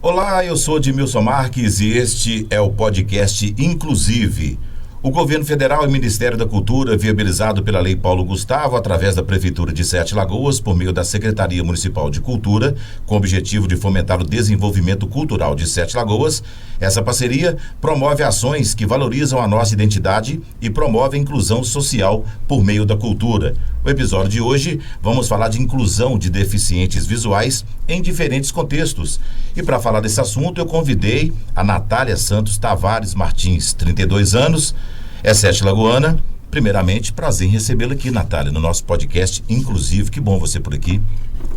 Olá, eu sou Edmilson Marques e este é o podcast Inclusive. O governo federal e o Ministério da Cultura, viabilizado pela Lei Paulo Gustavo, através da Prefeitura de Sete Lagoas, por meio da Secretaria Municipal de Cultura, com o objetivo de fomentar o desenvolvimento cultural de Sete Lagoas, essa parceria promove ações que valorizam a nossa identidade e promove a inclusão social por meio da cultura. No episódio de hoje, vamos falar de inclusão de deficientes visuais em diferentes contextos. E para falar desse assunto, eu convidei a Natália Santos Tavares Martins, 32 anos, é sete lagoana. Primeiramente, prazer em recebê-la aqui, Natália, no nosso podcast Inclusive. Que bom você por aqui.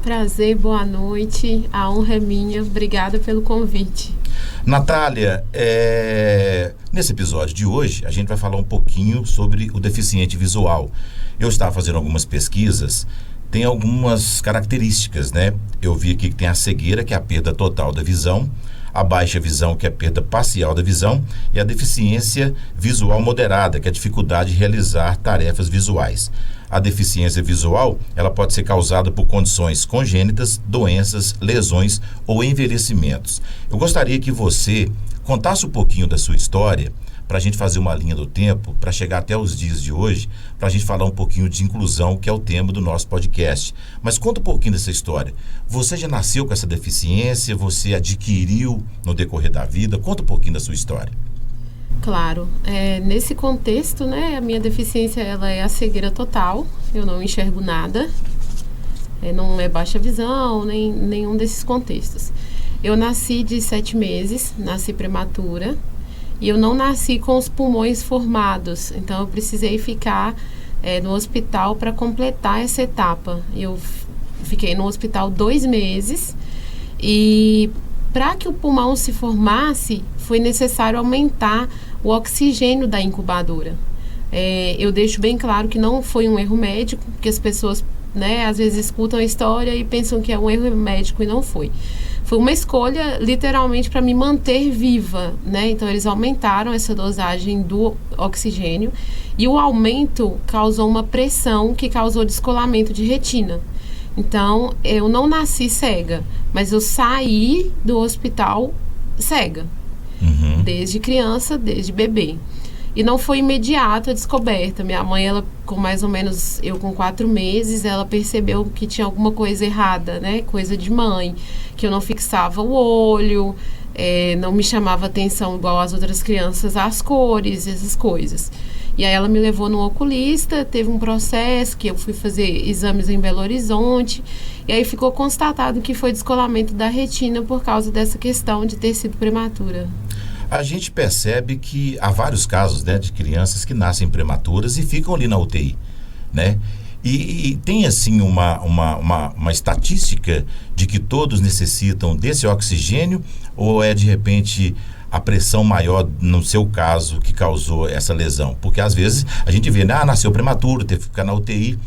Prazer, boa noite. A honra é minha. Obrigada pelo convite. Natália, nesse episódio de hoje, a gente vai falar um pouquinho sobre o deficiente visual. Eu estava fazendo algumas pesquisas, tem algumas características, né? Eu vi aqui que tem a cegueira, que é a perda total da visão, a baixa visão, que é a perda parcial da visão, e a deficiência visual moderada, que é a dificuldade de realizar tarefas visuais. A deficiência visual, ela pode ser causada por condições congênitas, doenças, lesões ou envelhecimentos. Eu gostaria que você contasse um pouquinho da sua história, para a gente fazer uma linha do tempo, para chegar até os dias de hoje, para a gente falar um pouquinho de inclusão, que é o tema do nosso podcast. Mas conta um pouquinho dessa história. Você já nasceu com essa deficiência? Você adquiriu no decorrer da vida? Conta um pouquinho da sua história. Claro. Nesse contexto, né, a minha deficiência ela é a cegueira total. Eu não enxergo nada. Não é baixa visão, nem nenhum desses contextos. Eu nasci de 7 meses, nasci prematura. E eu não nasci com os pulmões formados, então eu precisei ficar no hospital para completar essa etapa. Eu fiquei no hospital 2 meses e para que o pulmão se formasse, foi necessário aumentar o oxigênio da incubadora. Eu deixo bem claro que não foi um erro médico, porque as pessoas, né, às vezes escutam a história e pensam que é um erro médico e não foi. Foi uma escolha, literalmente, para me manter viva, né? Então, eles aumentaram essa dosagem do oxigênio e o aumento causou uma pressão que causou descolamento de retina. Então, eu não nasci cega, mas eu saí do hospital cega, desde criança, desde bebê. E não foi imediato a descoberta. Minha mãe, ela, com mais ou menos, eu com 4 meses, ela percebeu que tinha alguma coisa errada, né? Coisa de mãe, que eu não fixava o olho, não me chamava atenção igual as outras crianças, às cores, essas coisas. E aí ela me levou no oculista, teve um processo que eu fui fazer exames em Belo Horizonte, e aí ficou constatado que foi descolamento da retina por causa dessa questão de ter sido prematura. A gente percebe que há vários casos, né, de crianças que nascem prematuras e ficam ali na UTI, né? E tem, assim, uma estatística de que todos necessitam desse oxigênio, ou é, de repente, a pressão maior, no seu caso, que causou essa lesão? Porque, às vezes, a gente vê, nasceu prematuro, teve que ficar na UTI.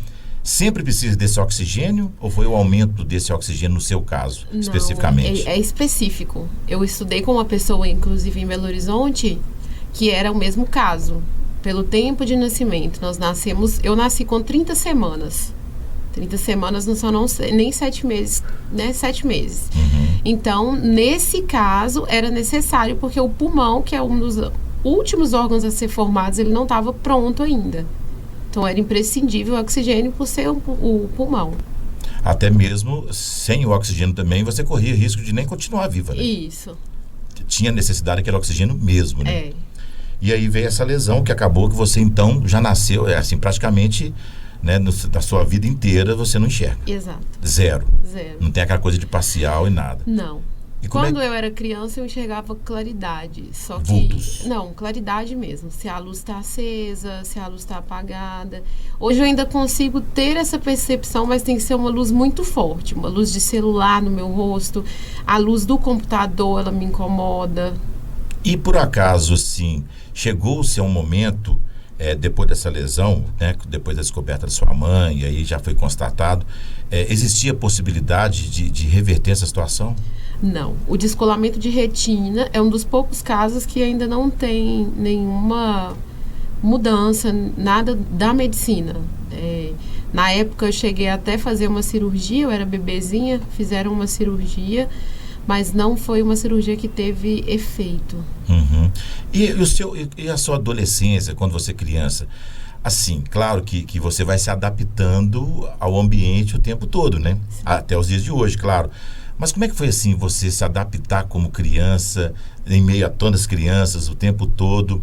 Sempre precisa desse oxigênio, ou foi o aumento desse oxigênio no seu caso, não, especificamente? É específico. Eu estudei com uma pessoa, inclusive em Belo Horizonte, que era o mesmo caso. Pelo tempo de nascimento, eu nasci com 30 semanas. 30 semanas não são nem 7 meses, né? 7 meses. Então, nesse caso, era necessário, porque o pulmão, que é um dos últimos órgãos a ser formados, ele não estava pronto ainda. Então, era imprescindível o oxigênio por ser o pulmão. Até mesmo sem o oxigênio também, você corria risco de nem continuar viva, né? Isso. Tinha necessidade daquele oxigênio mesmo, né? É. E aí veio essa lesão que acabou que você, então, já nasceu, assim, praticamente, né, da sua vida inteira, você não enxerga. Exato. Zero. Zero. Não tem aquela coisa de parcial e nada. Não. E quando eu era criança, eu enxergava claridade, só que... Vultos. Não, claridade mesmo, se a luz está acesa, se a luz está apagada. Hoje eu ainda consigo ter essa percepção, mas tem que ser uma luz muito forte, uma luz de celular no meu rosto, a luz do computador, ela me incomoda. E por acaso, assim, chegou-se a um momento, depois dessa lesão, né, depois da descoberta da sua mãe, e aí já foi constatado, existia a possibilidade de reverter essa situação? Não. O descolamento de retina é um dos poucos casos que ainda não tem nenhuma mudança, nada da medicina. Na época eu cheguei até a fazer uma cirurgia, eu era bebezinha, fizeram uma cirurgia, mas não foi uma cirurgia que teve efeito. Uhum. E a sua adolescência, quando você é criança? Assim, claro que você vai se adaptando ao ambiente o tempo todo, né? Sim. Até os dias de hoje, claro. Mas como é que foi assim, você se adaptar como criança, em meio a tantas crianças o tempo todo?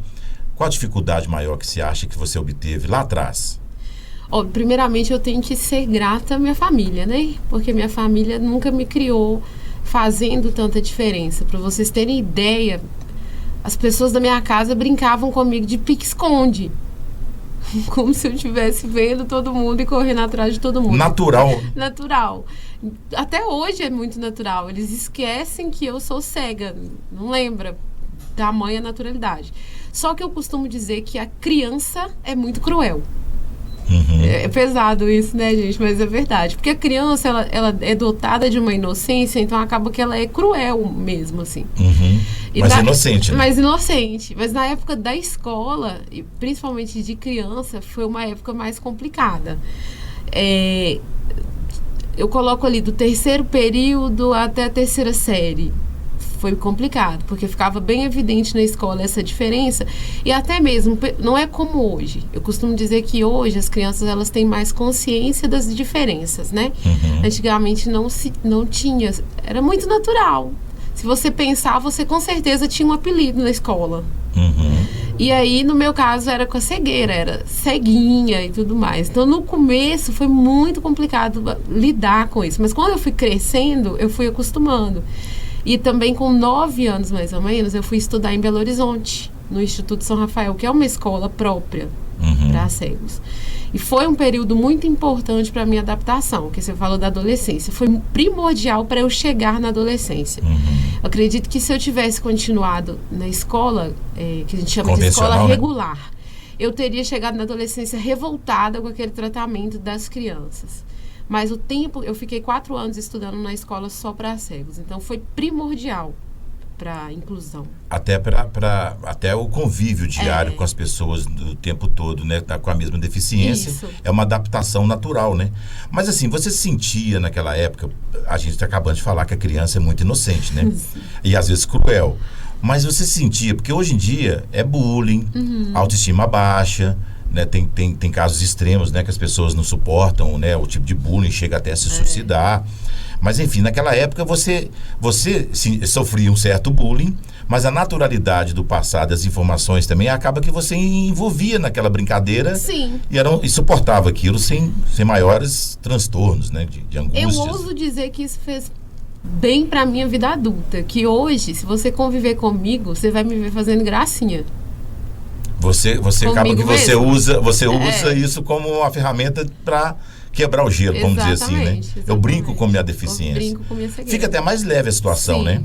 Qual a dificuldade maior que você acha que você obteve lá atrás? Primeiramente, eu tenho que ser grata à minha família, né? Porque minha família nunca me criou fazendo tanta diferença. Para vocês terem ideia, as pessoas da minha casa brincavam comigo de pique-esconde. Como se eu estivesse vendo todo mundo e correndo atrás de todo mundo. Natural. Natural. Até hoje é muito natural. Eles esquecem que eu sou cega. Não lembra? Tamanha naturalidade. Só que eu costumo dizer que a criança é muito cruel. Uhum. É pesado isso, né, gente? Mas é verdade. Porque a criança, ela é dotada de uma inocência, então acaba que ela é cruel mesmo, assim. Uhum. Mas inocente, né? Mas inocente. Mas na época da escola, e principalmente de criança, foi uma época mais complicada. Eu coloco ali do terceiro período até a terceira série. Foi complicado, porque ficava bem evidente na escola essa diferença. E até mesmo, não é como hoje. Eu costumo dizer que hoje as crianças elas têm mais consciência das diferenças, né? Uhum. Antigamente não tinha, era muito natural. Se você pensar, você com certeza tinha um apelido na escola. Uhum. E aí, no meu caso, era com a cegueira, era ceguinha e tudo mais. Então, no começo, foi muito complicado lidar com isso. Mas quando eu fui crescendo, eu fui acostumando. E também com 9 anos, mais ou menos, eu fui estudar em Belo Horizonte, no Instituto São Rafael, que é uma escola própria para cegos. E foi um período muito importante para a minha adaptação, que você falou da adolescência. Foi primordial para eu chegar na adolescência. Eu acredito que se eu tivesse continuado na escola, que a gente chama de escola regular, né? Eu teria chegado na adolescência revoltada com aquele tratamento das crianças. Mas o tempo, eu fiquei 4 anos estudando na escola só para cegos. Então, foi primordial para a inclusão. Até o convívio diário com as pessoas do tempo todo, né? Com a mesma deficiência. Isso. É uma adaptação natural, né? Mas assim, você sentia naquela época, a gente está acabando de falar que a criança é muito inocente, né? E às vezes cruel. Mas você sentia, porque hoje em dia é bullying, autoestima baixa, né? Tem casos extremos, né? Que as pessoas não suportam, né? O tipo de bullying chega até a se suicidar. Mas enfim, naquela época você sofria um certo bullying, mas a naturalidade do passado, as informações também, acaba que você envolvia naquela brincadeira. Sim. E suportava aquilo sem maiores transtornos, né? De angústias. Eu ouso dizer que isso fez bem pra minha vida adulta, que hoje, se você conviver comigo, você vai me ver fazendo gracinha. Você acaba que você mesmo. usa isso como uma ferramenta para quebrar o gelo, vamos dizer assim, né? Eu brinco com minha deficiência. Eu brinco com minha cegueira. Fica até mais leve a situação, Sim. né?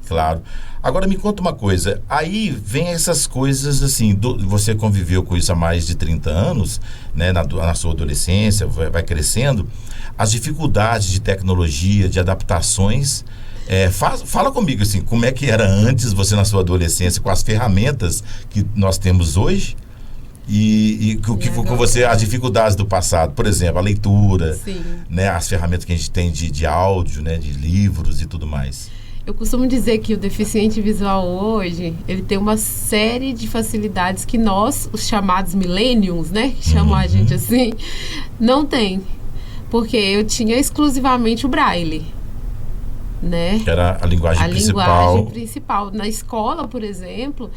Claro. Agora me conta uma coisa, aí vem essas coisas assim, você conviveu com isso há mais de 30 anos, né? Na sua adolescência, vai crescendo, as dificuldades de tecnologia, de adaptações. Fala comigo assim, como é que era antes você na sua adolescência, com as ferramentas que nós temos hoje? E o que com você, as dificuldades do passado, por exemplo, a leitura, né, as ferramentas que a gente tem de áudio, né, de livros e tudo mais. Eu costumo dizer que o deficiente visual hoje, ele tem uma série de facilidades que nós, os chamados millennials, né, que chamam a gente assim, não tem. Porque eu tinha exclusivamente o braille, né? Que era a linguagem principal. A linguagem principal. Na escola, por exemplo,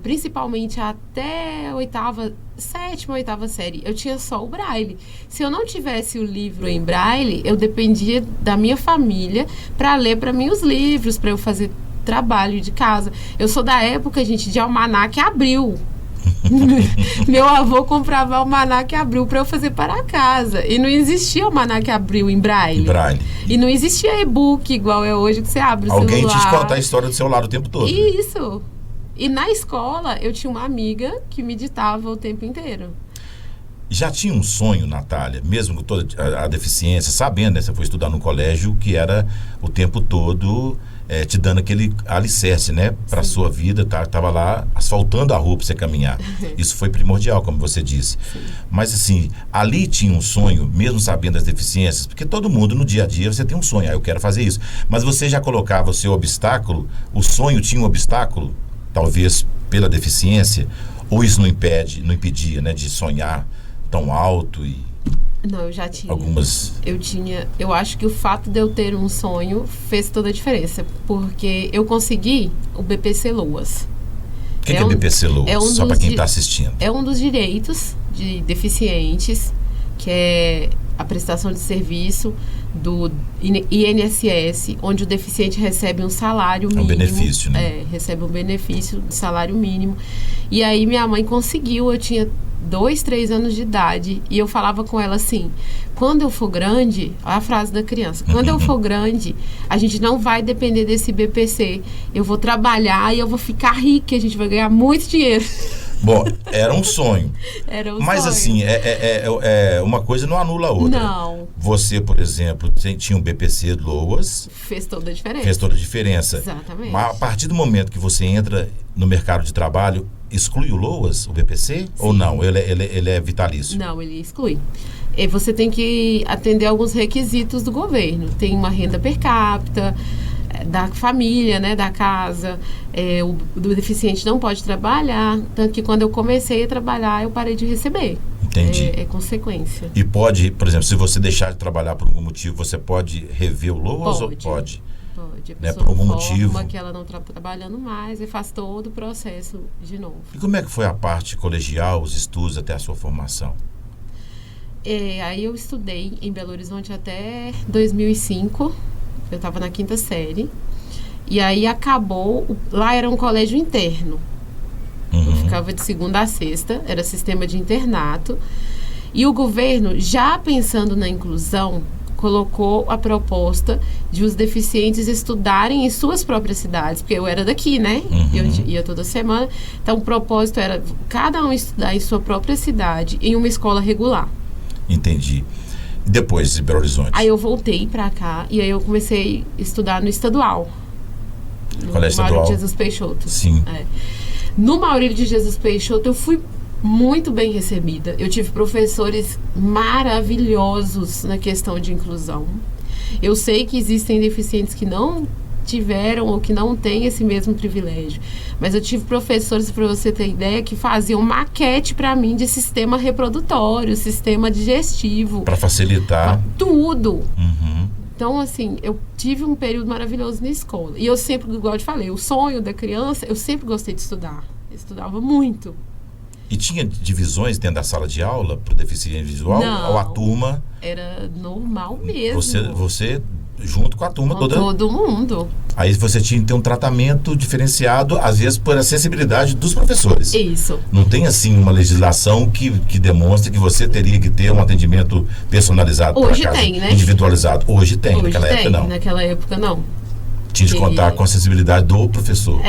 principalmente até a sétima, oitava série, eu tinha só o braille. Se eu não tivesse o livro em braille, eu dependia da minha família para ler para mim os livros, para eu fazer trabalho de casa. Eu sou da época, gente, de almanaque Abril. Meu avô comprava almanaque Abril para eu fazer para casa. E não existia almanaque Abril em braille. E não existia e-book igual é hoje, que você abre o celular. Alguém te conta a história do celular o tempo todo. Isso. E na escola, eu tinha uma amiga que me ditava o tempo inteiro. Já tinha um sonho, Natália, mesmo com toda a deficiência, sabendo, né? Você foi estudar no colégio, que era o tempo todo te dando aquele alicerce, né, para a sua vida, tava lá asfaltando a rua para você caminhar. Isso foi primordial, como você disse. Sim. Mas assim, ali tinha um sonho, mesmo sabendo das deficiências, porque todo mundo no dia a dia você tem um sonho, eu quero fazer isso. Mas você já colocava o seu obstáculo, o sonho tinha um obstáculo, talvez pela deficiência, ou isso não impedia, né, de sonhar tão alto e... Não, eu já tinha. Algumas... Eu acho que o fato de eu ter um sonho fez toda a diferença, porque eu consegui o BPC Loas. O que é BPC Loas? Só para quem está assistindo. É um dos direitos de deficientes, que é a prestação de serviço do INSS, onde o deficiente recebe um salário mínimo. Um benefício, né? Recebe um benefício de salário mínimo. E aí minha mãe conseguiu, eu tinha 2, 3 anos de idade, e eu falava com ela assim: quando eu for grande, olha a frase da criança, quando eu for grande, a gente não vai depender desse BPC, eu vou trabalhar e eu vou ficar rica, a gente vai ganhar muito dinheiro. Bom, era um sonho. Era um Mas sonho. assim, uma coisa não anula a outra. Não. Você, por exemplo, tinha um BPC Loas. Fez toda a diferença. Fez toda a diferença. Exatamente. Mas a partir do momento que você entra no mercado de trabalho, exclui o Loas, o BPC? Sim. Ou não? Ele é vitalício? Não, ele exclui. E você tem que atender alguns requisitos do governo. Tem uma renda per capita, da família, né, da casa. O deficiente não pode trabalhar. Tanto que quando eu comecei a trabalhar, eu parei de receber. Entendi. É consequência. E pode, por exemplo, se você deixar de trabalhar por algum motivo, você pode rever o Loas ou pode? Pode. A Né, pessoa por algum informa motivo que ela não está trabalhando mais e faz todo o processo de novo. E como é que foi a parte colegial, os estudos até a sua formação? Aí eu estudei em Belo Horizonte até 2005. Eu estava na 5ª série. E aí acabou... Lá era um colégio interno. Eu ficava de segunda a sexta. Era sistema de internato. E o governo, já pensando na inclusão, colocou a proposta de os deficientes estudarem em suas próprias cidades, porque eu era daqui, né? Eu ia toda semana. Então, o propósito era cada um estudar em sua própria cidade, em uma escola regular. Entendi. E depois de Belo Horizonte? Aí eu voltei pra cá e aí eu comecei a estudar no estadual. Colégio Estadual? Maurílio de Jesus Peixoto. Sim. No Maurílio de Jesus Peixoto, eu fui muito bem recebida. Eu tive professores maravilhosos na questão de inclusão. Eu sei que existem deficientes que não tiveram ou que não têm esse mesmo privilégio. Mas eu tive professores, para você ter ideia, que faziam maquete para mim de sistema reprodutório, sistema digestivo. Para facilitar. Tudo. Então, assim, eu tive um período maravilhoso na escola. E eu sempre, igual eu te falei, o sonho da criança, eu sempre gostei de estudar. Eu estudava muito. E tinha divisões dentro da sala de aula para o deficiente visual? Não, ou a turma? Era normal mesmo. Você junto com a turma toda? Todo mundo. Aí você tinha que ter um tratamento diferenciado, às vezes por acessibilidade dos professores. Isso. Não tem, assim, uma legislação que demonstre que você teria que ter um atendimento personalizado. Hoje tem, né? Individualizado. Hoje tem, naquela época não. Naquela época não. Tinha de contar com a acessibilidade do professor.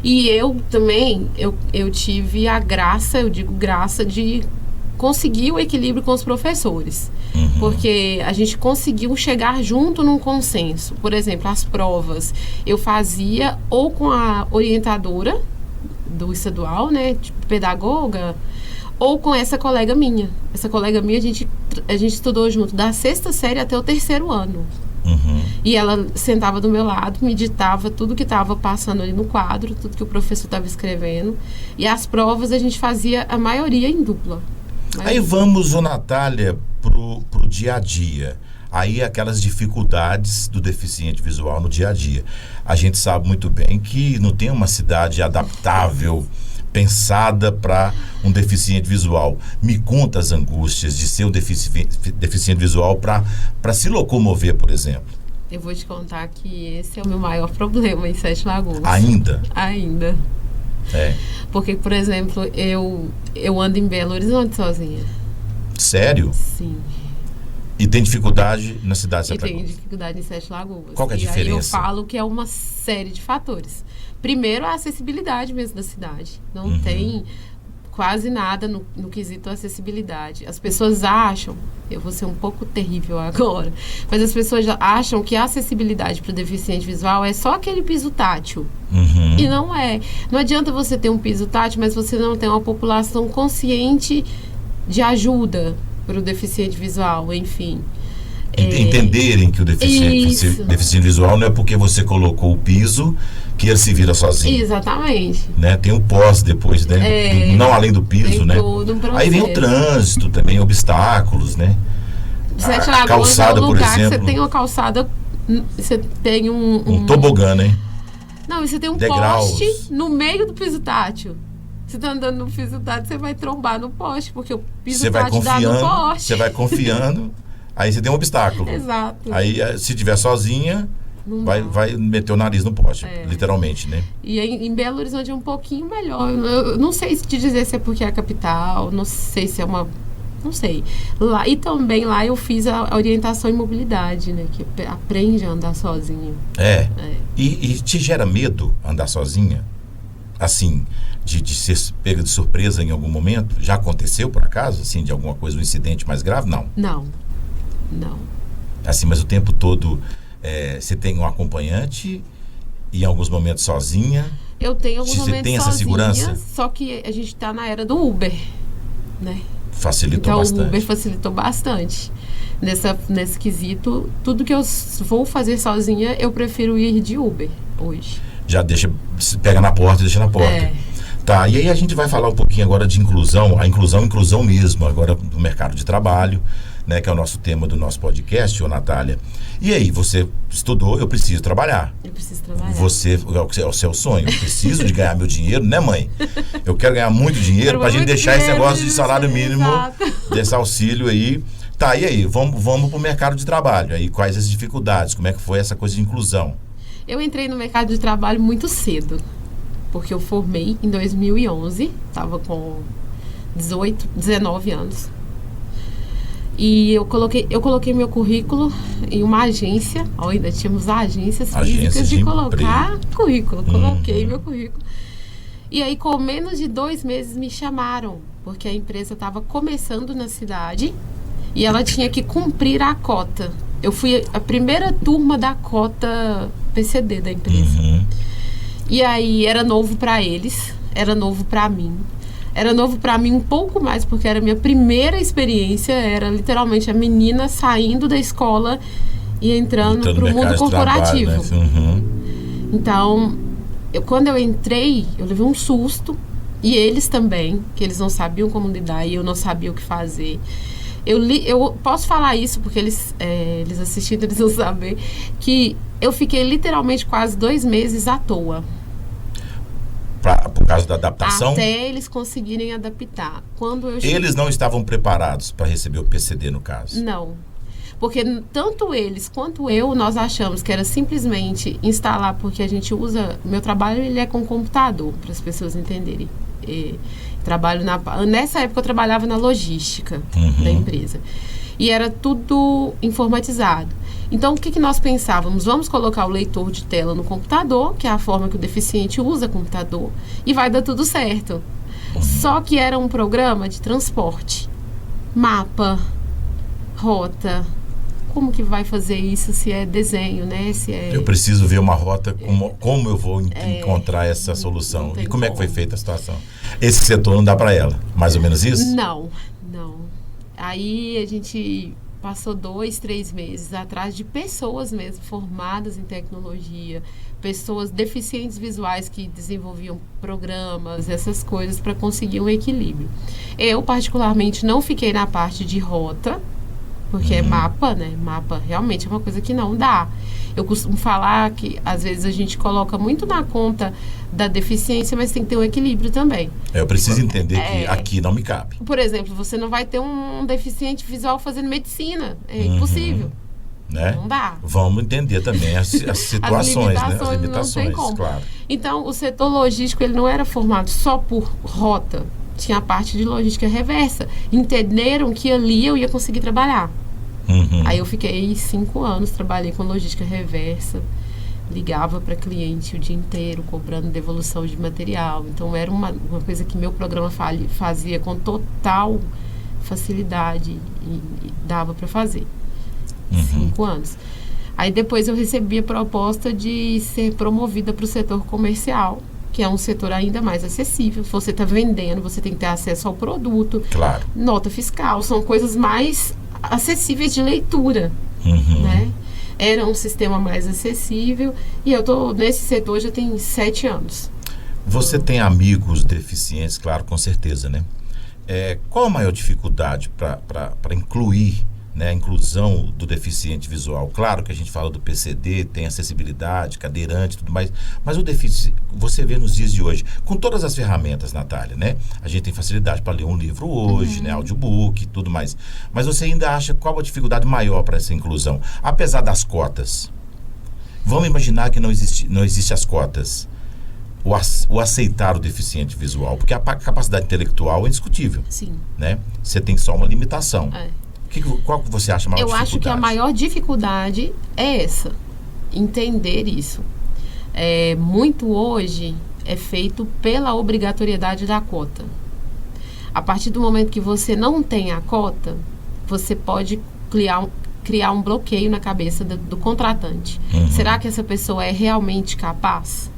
E eu também, eu tive a graça, eu digo graça, de conseguir o equilíbrio com os professores. Porque a gente conseguiu chegar junto num consenso. Por exemplo, as provas eu fazia ou com a orientadora do estadual, né, tipo pedagoga, ou com essa colega minha. Essa colega minha, a gente estudou junto da 6ª série até o 3º ano. E ela sentava do meu lado, me ditava tudo que estava passando ali no quadro, tudo que o professor estava escrevendo. E as provas a gente fazia a maioria em dupla. Aí vamos, Natália, pro dia a dia. Aí aquelas dificuldades do deficiente visual no dia a dia. A gente sabe muito bem que não tem uma cidade adaptável, pensada para um deficiente visual. Me conta as angústias de ser um deficiente visual para se locomover, por exemplo. Eu vou te contar que esse é o meu maior problema em Sete Lagoas. Ainda? Ainda. Porque, por exemplo, eu ando em Belo Horizonte sozinha. Sério? Sim. E tem dificuldade na cidade de Sete Lagoas? Lagoas? Tem dificuldade em Sete Lagoas. Qual que é a diferença? Aí eu falo que é uma série de fatores. Primeiro, a acessibilidade mesmo da cidade. Não tem quase nada no quesito acessibilidade. As pessoas acham, eu vou ser um pouco terrível agora, mas as pessoas acham que a acessibilidade para o deficiente visual é só aquele piso tátil. Uhum. E não é. Não adianta você ter um piso tátil, mas você não tem uma população consciente de ajuda para o deficiente visual, enfim. Entenderem que o deficiente visual não é porque você colocou o piso que ele se vira sozinho. Exatamente. Né? Tem o pós depois, né? Não além do piso, tem né? Todo um processo. Aí vem o trânsito também, obstáculos, né? Sete A Lagoas calçada, é um por lugar exemplo. que você tem uma calçada, você tem um tobogã, né? Não, e você tem um Degraus. poste no meio do piso tátil. Você tá andando no piso tátil, você vai trombar no poste, porque o piso tátil dá no poste. Você vai confiando, aí você tem um obstáculo. Exato. Aí, se tiver sozinha, vai meter o nariz no poste, literalmente, né? E em Belo Horizonte é um pouquinho melhor. Eu não sei te dizer se é porque é a capital, não sei se é uma... Não sei. E também lá eu fiz a orientação em mobilidade, né? Que aprende a andar sozinho. E te gera medo andar sozinha? Assim, de ser pega de surpresa em algum momento? Já aconteceu, por acaso? Assim, de alguma coisa, um incidente mais grave? Não. Não. Assim, mas o tempo todo você tem um acompanhante e em alguns momentos sozinha? Eu tenho alguns momentos sozinha. Você tem essa sozinha, segurança? Só que a gente está na era do Uber, né? Facilitou bastante. O Uber facilitou bastante. Nesse quesito, tudo que eu vou fazer sozinha, eu prefiro ir de Uber hoje. Já pega na porta e deixa na porta. Tá, e aí a gente vai falar um pouquinho agora de inclusão, inclusão mesmo, agora do mercado de trabalho, né, que é o nosso tema do nosso podcast, Natália. E aí, você estudou, eu preciso trabalhar. Eu preciso trabalhar. É o seu sonho, eu preciso de ganhar meu dinheiro, né, mãe? Eu quero ganhar muito dinheiro pra gente deixar esse negócio de salário mínimo, desse auxílio aí. Tá, e aí, vamos pro mercado de trabalho. Aí, quais as dificuldades? Como é que foi essa coisa de inclusão? Eu entrei no mercado de trabalho muito cedo, porque eu formei em 2011, estava com 19 anos. E eu coloquei meu currículo em uma agência, ainda tínhamos agências físicas de colocar currículo. Coloquei meu currículo. E aí, com menos de 2 meses, me chamaram, porque a empresa estava começando na cidade e ela tinha que cumprir a cota. Eu fui a primeira turma da cota PCD da empresa. E aí, era novo para eles, era novo para mim. Era novo para mim um pouco mais, porque era a minha primeira experiência, era literalmente a menina saindo da escola e entrando para o mundo corporativo. Trabalho, né? Então, quando eu entrei, eu levei um susto, e eles também, que eles não sabiam como lidar, e eu não sabia o que fazer. Eu posso falar isso, porque eles assistindo, eles vão saber, que eu fiquei literalmente quase 2 meses à toa. Por causa da adaptação? Até eles conseguirem adaptar. Eles não estavam preparados para receber o PCD, no caso? Não. Porque tanto eles quanto eu, nós achamos que era simplesmente instalar, porque a gente usa... Meu trabalho, ele é com computador, para as pessoas entenderem. Nessa época, eu trabalhava na logística da empresa. E era tudo informatizado. Então, o que nós pensávamos? Vamos colocar o leitor de tela no computador, que é a forma que o deficiente usa computador, e vai dar tudo certo. Só que era um programa de transporte. Mapa, rota. Como que vai fazer isso se é desenho, né? Eu preciso ver uma rota, como eu vou encontrar essa solução. E como é que foi feita a situação? Esse setor não dá para ela, mais ou menos isso? Não. Aí a gente passou 2, 3 meses atrás de pessoas mesmo formadas em tecnologia, pessoas deficientes visuais que desenvolviam programas, essas coisas, para conseguir um equilíbrio. Eu, particularmente, não fiquei na parte de rota, porque é mapa, né? Mapa realmente é uma coisa que não dá. Eu costumo falar que, às vezes, a gente coloca muito na conta da deficiência, mas tem que ter um equilíbrio também. Eu preciso entender que aqui não me cabe. Por exemplo, você não vai ter um deficiente visual fazendo medicina. É impossível. Né? Não dá. Vamos entender também as situações, as limitações, não tem como. Claro. Então, o setor logístico, ele não era formado só por rota. Tinha a parte de logística reversa. Entenderam que ali eu ia conseguir trabalhar. Aí eu fiquei 5 anos, trabalhei com logística reversa. ligava para cliente o dia inteiro, cobrando devolução de material. Então, era uma coisa que meu programa fazia com total facilidade e dava para fazer. 5 anos. Aí, depois, eu recebi a proposta de ser promovida para o setor comercial, que é um setor ainda mais acessível. Se você está vendendo, você tem que ter acesso ao produto. Claro. Nota fiscal, são coisas mais acessíveis de leitura, né? Era um sistema mais acessível e eu estou nesse setor já tem 7 anos. Você tem amigos deficientes, claro, com certeza, né? Qual a maior dificuldade para incluir, né, a inclusão do deficiente visual? Claro que a gente fala do PCD, tem acessibilidade, cadeirante e tudo mais, mas o deficiente, você vê nos dias de hoje, com todas as ferramentas, Natália, né? A gente tem facilidade para ler um livro hoje, né? Audiobook e tudo mais. Mas você ainda acha qual a dificuldade maior para essa inclusão? Apesar das cotas. Vamos imaginar que não existe as cotas. O aceitar o deficiente visual, porque a capacidade intelectual é indiscutível. Sim. Né? Você tem só uma limitação. Qual que você acha a maior dificuldade? Eu acho que a maior dificuldade é essa, entender isso. Muito hoje é feito pela obrigatoriedade da cota. A partir do momento que você não tem a cota, você pode criar um bloqueio na cabeça do contratante. Será que essa pessoa é realmente capaz?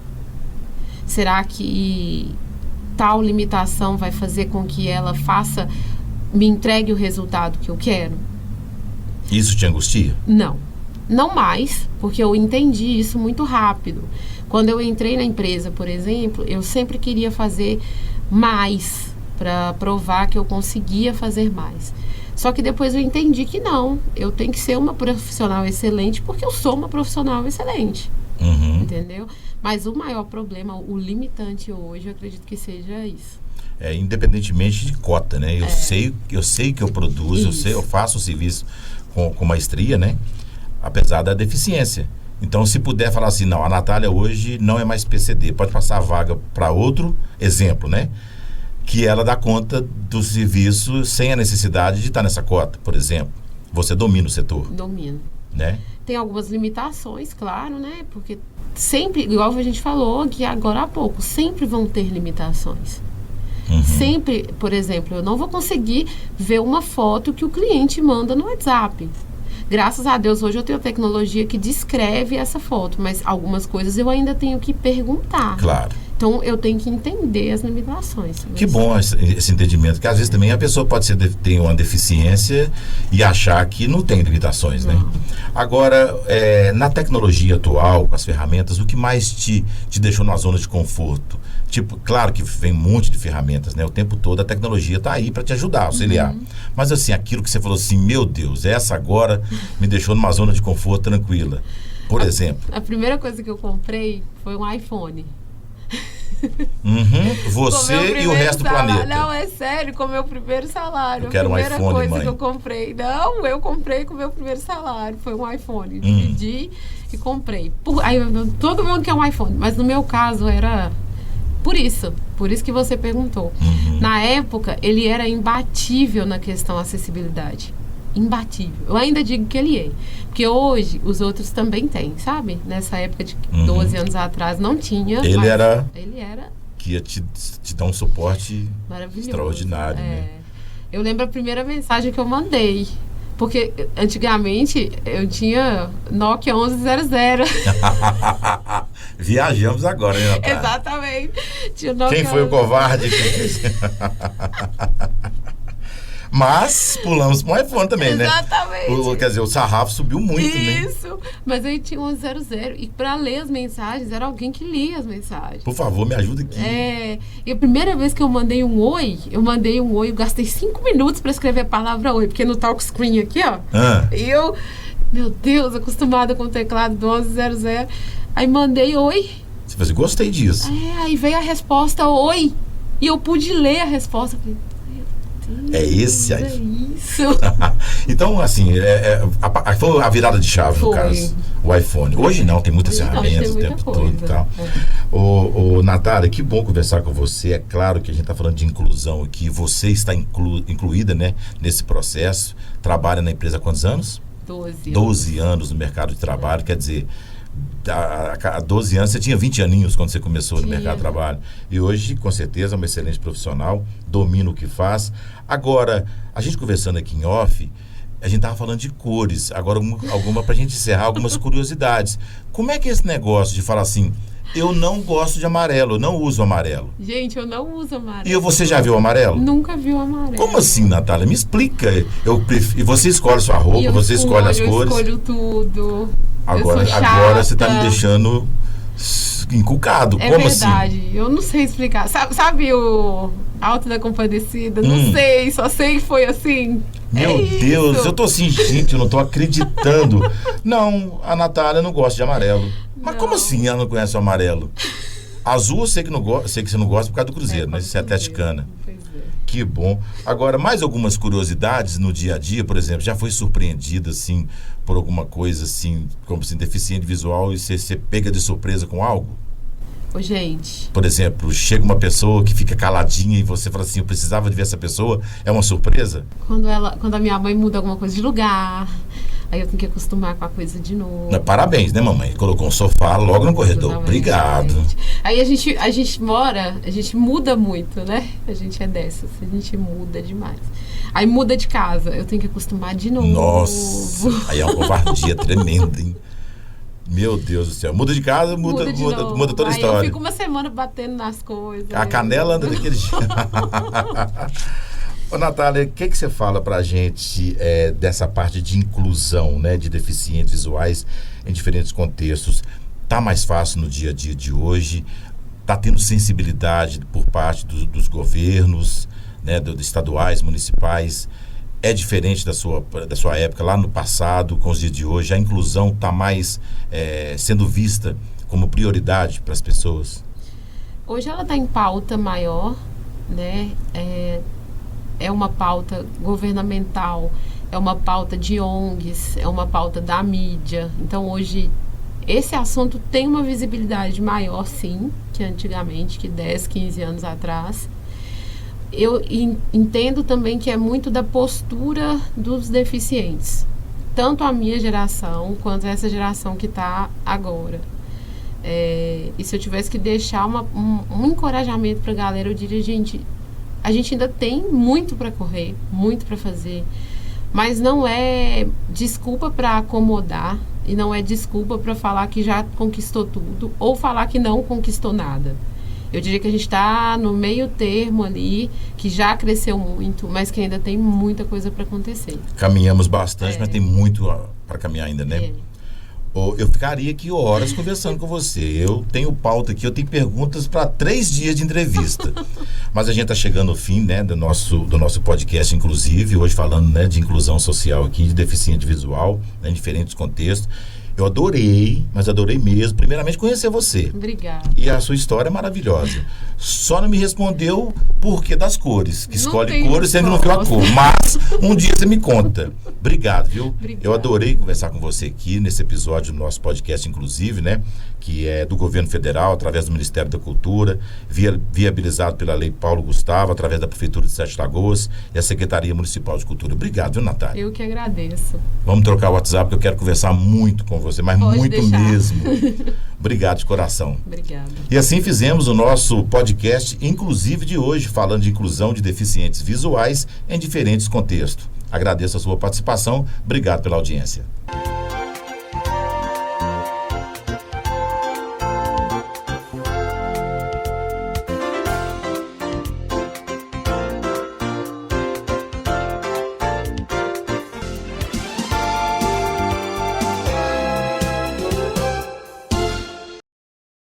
Será que tal limitação vai fazer com que ela me entregue o resultado que eu quero? Isso te angustia? Não mais, porque eu entendi isso muito rápido. Quando eu entrei na empresa, por exemplo, eu sempre queria fazer mais para provar que eu conseguia fazer mais. Só que depois eu entendi que não, eu tenho que ser uma profissional excelente porque eu sou uma profissional excelente. Entendeu? Mas o maior problema, o limitante hoje, eu acredito que seja isso. Independentemente de cota, né? Eu sei que eu produzo, eu faço o serviço com maestria, né? Apesar da deficiência. Então, se puder falar assim, não, a Natália hoje não é mais PCD, pode passar a vaga para outro exemplo, né? Que ela dá conta do serviço sem a necessidade de estar nessa cota, por exemplo. Você domina o setor. Domino. Né? Tem algumas limitações, claro, né? Porque sempre, igual a gente falou aqui agora há pouco, sempre vão ter limitações. Sempre, por exemplo, eu não vou conseguir ver uma foto que o cliente manda no WhatsApp. Graças a Deus, hoje eu tenho tecnologia que descreve essa foto, mas algumas coisas eu ainda tenho que perguntar. Claro. Então, eu tenho que entender as limitações. Que bom esse entendimento, porque às vezes também a pessoa pode ter uma deficiência e achar que não tem limitações, né? Agora, na tecnologia atual, com as ferramentas, o que mais te deixou numa zona de conforto? Tipo, claro que vem um monte de ferramentas, né? O tempo todo a tecnologia está aí para te ajudar, auxiliar. Mas assim, aquilo que você falou assim, meu Deus, essa agora me deixou numa zona de conforto tranquila. Por exemplo. A primeira coisa que eu comprei foi um iPhone. Você e o resto do planeta. Não, é sério, com o meu primeiro salário. Eu quero um iPhone, a primeira coisa mãe. que eu comprei. Não, eu comprei com o meu primeiro salário. Foi um iPhone. Dividi e comprei. Aí, todo mundo quer um iPhone, mas no meu caso era por isso que você perguntou. Na época, ele era imbatível na questão acessibilidade. Imbatível. Eu ainda digo que ele é. Porque hoje os outros também têm, sabe? Nessa época de 12 anos atrás não tinha. Ele era que ia te dar um suporte maravilhoso, extraordinário, né? Eu lembro a primeira mensagem que eu mandei. Porque antigamente eu tinha Nokia 1100. Viajamos agora, né, Natália? Exatamente. Tinha Nokia. Quem foi o covarde? Mas pulamos para o iPhone também, Exatamente. né? Quer dizer, o sarrafo subiu muito, né? Isso. Mas aí tinha 1100. E para ler as mensagens, era alguém que lia as mensagens. Por favor, me ajuda aqui. E a primeira vez que eu mandei um oi, eu gastei 5 minutos para escrever a palavra oi. Porque no talk screen aqui, ó. E eu, meu Deus, acostumada com o teclado do 1100. Aí mandei oi. Você falou assim, gostei disso. Aí veio a resposta oi. E eu pude ler a resposta. Falei, é esse aí. É isso. Então, assim, foi a virada de chave, no caso, o iPhone. Hoje não, tem muitas ferramentas o tempo todo e tal. Natália, que bom conversar com você. É claro que a gente está falando de inclusão aqui. Você está incluída, né, nesse processo. Trabalha na empresa há quantos anos? 12 12 anos no mercado de trabalho. Quer dizer, há 12 anos, você tinha 20 aninhos quando você começou no mercado de Tinha. trabalho. E hoje, com certeza, é uma excelente profissional, domina o que faz. Agora, a gente conversando aqui em off, a gente estava falando de cores. Agora, alguma para a gente encerrar, algumas curiosidades. Como é que é esse negócio de falar assim, eu não gosto de amarelo, eu não uso amarelo? Gente, eu não uso amarelo. E você já viu amarelo? Nunca vi o amarelo. Como assim, Natália? Me explica. E você escolhe sua roupa, E eu você escolhe as cores. Eu escolho tudo. Agora, eu sou agora você está me chata. deixando encucado. É Como verdade, assim? eu não sei explicar. Sabe o Alto da Compadecida? Não sei, só sei que foi assim. Meu É Deus, isso. eu tô assim, gente, eu não tô acreditando. Não, a Natália não gosta de amarelo. Mas Não. como assim ela não conhece o amarelo? Azul eu sei que, sei que você não gosta por causa do Cruzeiro, mas por isso é causa do atleticana. Cruzeiro. Pois é. Que bom. Agora, mais algumas curiosidades no dia a dia, por exemplo, já foi surpreendida, assim, por alguma coisa, assim, como assim, deficiente visual e você pega de surpresa com algo? Ô, gente, Por exemplo, chega uma pessoa que fica caladinha e você fala assim, eu precisava de ver essa pessoa, é uma surpresa? quando a minha mãe muda alguma coisa de lugar, aí eu tenho que acostumar com a coisa de novo. Parabéns, né, mamãe? Colocou um sofá logo no corredor. Exatamente, Obrigado. gente. Aí a gente muda muito, né? A gente é dessas, a gente muda demais. Aí muda de casa, eu tenho que acostumar de novo. Nossa, aí é uma covardia tremenda, hein? Meu Deus do céu. Muda de casa, muda de novo. toda a Aí história. eu fico uma semana batendo nas coisas. A canela anda daquele jeito. Ô, Natália, o que você fala pra gente dessa parte de inclusão, né, de deficientes visuais em diferentes contextos? Tá mais fácil no dia a dia de hoje? Tá tendo sensibilidade por parte dos governos, né, dos estaduais, municipais? É diferente da sua época, lá no passado, com os dias de hoje? A inclusão está mais sendo vista como prioridade para as pessoas? Hoje ela está em pauta maior, né? É uma pauta governamental, é uma pauta de ONGs, é uma pauta da mídia. Então, hoje, esse assunto tem uma visibilidade maior, sim, que antigamente, que 10, 15 anos atrás. Eu entendo também que é muito da postura dos deficientes, tanto a minha geração quanto essa geração que está agora. E se eu tivesse que deixar um encorajamento para a galera, eu diria, gente, a gente ainda tem muito para correr, muito para fazer, mas não é desculpa para acomodar e não é desculpa para falar que já conquistou tudo ou falar que não conquistou nada. Eu diria que a gente está no meio termo ali, que já cresceu muito, mas que ainda tem muita coisa para acontecer. Caminhamos bastante, mas tem muito para caminhar ainda, né? Eu ficaria aqui horas conversando com você. Eu tenho pauta aqui, eu tenho perguntas para 3 dias de entrevista. Mas a gente está chegando ao fim, né, do nosso podcast, inclusive, hoje falando, né, de inclusão social aqui, de deficiente visual, né, em diferentes contextos. Eu adorei, mas adorei mesmo, primeiramente, conhecer você. Obrigada. E a sua história é maravilhosa. Só não me respondeu por que das cores. Que escolhe cores, você ainda não viu a cor. Mas um dia você me conta. Obrigado, viu? Obrigada. Eu adorei conversar com você aqui nesse episódio do nosso podcast, inclusive, né? Que é do governo federal, através do Ministério da Cultura, viabilizado pela Lei Paulo Gustavo, através da Prefeitura de Sete Lagoas e a Secretaria Municipal de Cultura. Obrigado, viu, Natália? Eu que agradeço. Vamos trocar o WhatsApp, porque eu quero conversar muito com você, mas Pode muito deixar. mesmo. Obrigado de coração. Obrigada. E assim fizemos o nosso podcast, inclusive de hoje, falando de inclusão de deficientes visuais em diferentes contextos. Agradeço a sua participação. Obrigado pela audiência.